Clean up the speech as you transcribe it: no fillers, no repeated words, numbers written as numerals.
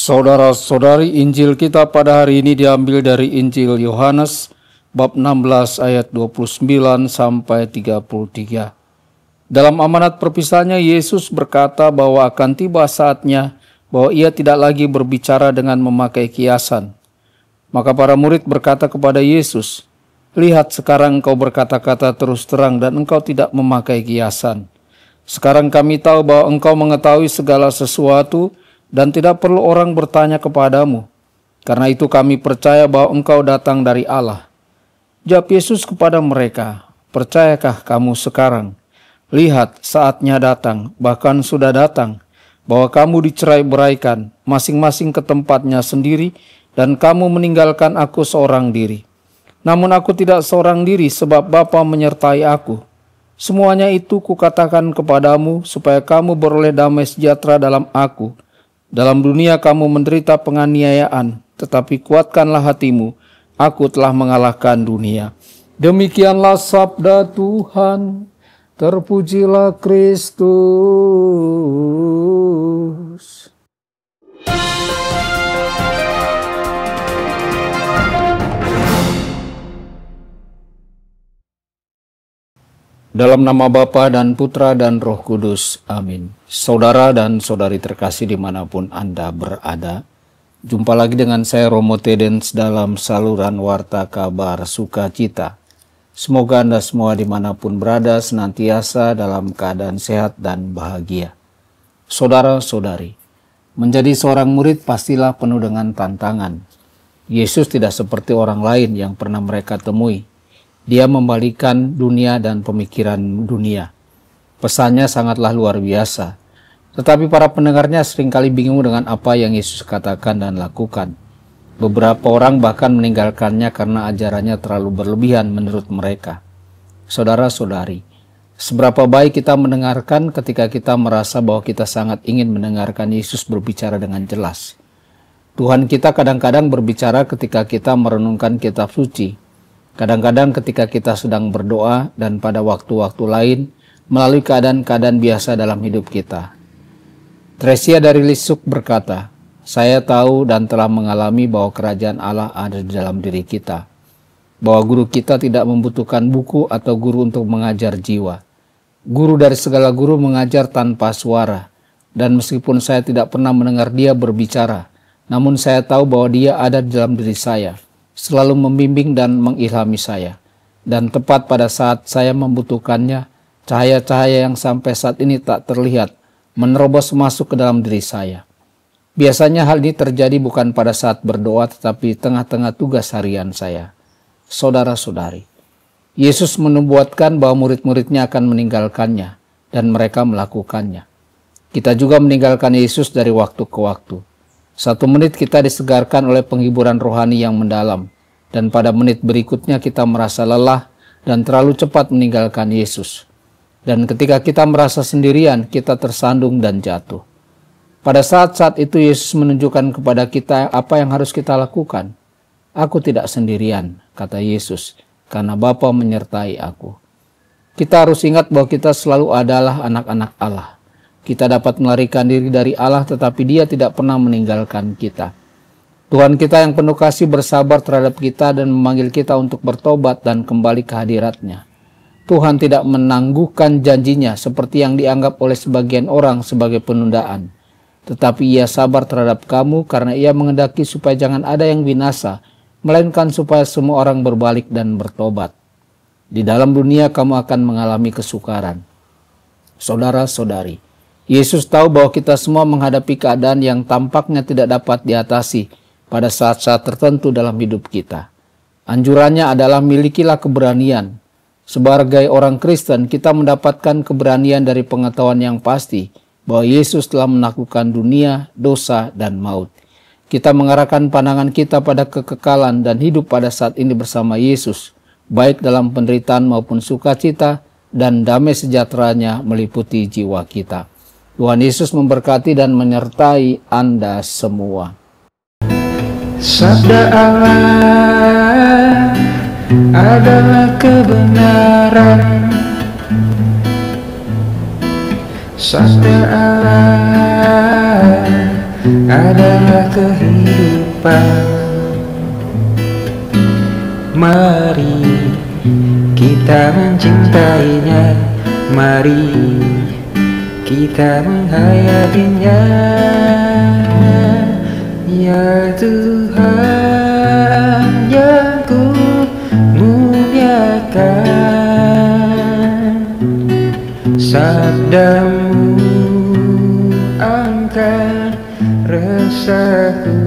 Saudara-saudari, Injil kita pada hari ini diambil dari Injil Yohanes bab 16 ayat 29 sampai 33. Dalam amanat perpisahannya, Yesus berkata bahwa akan tiba saatnya bahwa ia tidak lagi berbicara dengan memakai kiasan. Maka para murid berkata kepada Yesus, "Lihat, sekarang engkau berkata-kata terus terang dan engkau tidak memakai kiasan. Sekarang kami tahu bahwa engkau mengetahui segala sesuatu dan tidak perlu orang bertanya kepadamu. Karena itu kami percaya bahwa engkau datang dari Allah." Jawab Yesus kepada mereka, "Percayakah kamu sekarang? Lihat, saatnya datang, bahkan sudah datang, bahwa kamu dicerai-beraikan, masing-masing ke tempatnya sendiri, dan kamu meninggalkan aku seorang diri. Namun aku tidak seorang diri, sebab Bapa menyertai aku. Semuanya itu kukatakan kepadamu, supaya kamu beroleh damai sejahtera dalam aku. Dalam dunia kamu menderita penganiayaan, tetapi kuatkanlah hatimu, aku telah mengalahkan dunia." Demikianlah sabda Tuhan. Terpujilah Kristus. Dalam nama Bapa dan Putra dan Roh Kudus. Amin. Saudara dan saudari terkasih dimanapun Anda berada, jumpa lagi dengan saya Romo Tedens dalam saluran Warta Kabar Sukacita. Semoga Anda semua dimanapun berada senantiasa dalam keadaan sehat dan bahagia. Saudara-saudari, menjadi seorang murid pastilah penuh dengan tantangan. Yesus tidak seperti orang lain yang pernah mereka temui. Dia membalikan dunia dan pemikiran dunia. Pesannya sangatlah luar biasa. Tetapi para pendengarnya seringkali bingung dengan apa yang Yesus katakan dan lakukan. Beberapa orang bahkan meninggalkannya karena ajarannya terlalu berlebihan menurut mereka. Saudara-saudari, seberapa baik kita mendengarkan ketika kita merasa bahwa kita sangat ingin mendengarkan Yesus berbicara dengan jelas. Tuhan kita kadang-kadang berbicara ketika kita merenungkan kitab suci. Kadang-kadang ketika kita sedang berdoa dan pada waktu-waktu lain melalui keadaan-keadaan biasa dalam hidup kita. Tresia dari Lisuk berkata, "Saya tahu dan telah mengalami bahwa kerajaan Allah ada di dalam diri kita. Bahwa guru kita tidak membutuhkan buku atau guru untuk mengajar jiwa. Guru dari segala guru mengajar tanpa suara. Dan meskipun saya tidak pernah mendengar dia berbicara, namun saya tahu bahwa dia ada di dalam diri saya, selalu membimbing dan mengilhami saya. Dan tepat pada saat saya membutuhkannya, cahaya-cahaya yang sampai saat ini tak terlihat menerobos masuk ke dalam diri saya. Biasanya hal ini terjadi bukan pada saat berdoa, tetapi tengah-tengah tugas harian saya." Saudara-saudari, Yesus menubuatkan bahwa murid-muridnya akan meninggalkannya, dan mereka melakukannya. Kita juga meninggalkan Yesus dari waktu ke waktu. 1 menit kita disegarkan oleh penghiburan rohani yang mendalam, dan pada menit berikutnya kita merasa lelah dan terlalu cepat meninggalkan Yesus. Dan ketika kita merasa sendirian, kita tersandung dan jatuh. Pada saat-saat itu Yesus menunjukkan kepada kita apa yang harus kita lakukan. "Aku tidak sendirian," kata Yesus, "karena Bapa menyertai aku." Kita harus ingat bahwa kita selalu adalah anak-anak Allah. Kita dapat melarikan diri dari Allah, tetapi Dia tidak pernah meninggalkan kita. Tuhan kita yang penuh kasih bersabar terhadap kita dan memanggil kita untuk bertobat dan kembali ke hadirat-Nya. Tuhan tidak menangguhkan janjinya seperti yang dianggap oleh sebagian orang sebagai penundaan. Tetapi Ia sabar terhadap kamu karena Ia menghendaki supaya jangan ada yang binasa, melainkan supaya semua orang berbalik dan bertobat. Di dalam dunia kamu akan mengalami kesukaran. Saudara-saudari, Yesus tahu bahwa kita semua menghadapi keadaan yang tampaknya tidak dapat diatasi pada saat-saat tertentu dalam hidup kita. Anjurannya adalah milikilah keberanian. Sebagai orang Kristen, kita mendapatkan keberanian dari pengetahuan yang pasti bahwa Yesus telah menaklukkan dunia, dosa, dan maut. Kita mengarahkan pandangan kita pada kekekalan dan hidup pada saat ini bersama Yesus, baik dalam penderitaan maupun sukacita, dan damai sejahteranya meliputi jiwa kita. Tuhan Yesus memberkati dan menyertai Anda semua. Sabda Allah adalah kebenaran. Sabda Allah adalah kehidupan. Mari kita mencintainya, mari kita menghayatinya. Ya Tuhan yang ku muliakan, sabdamu angkat resahku.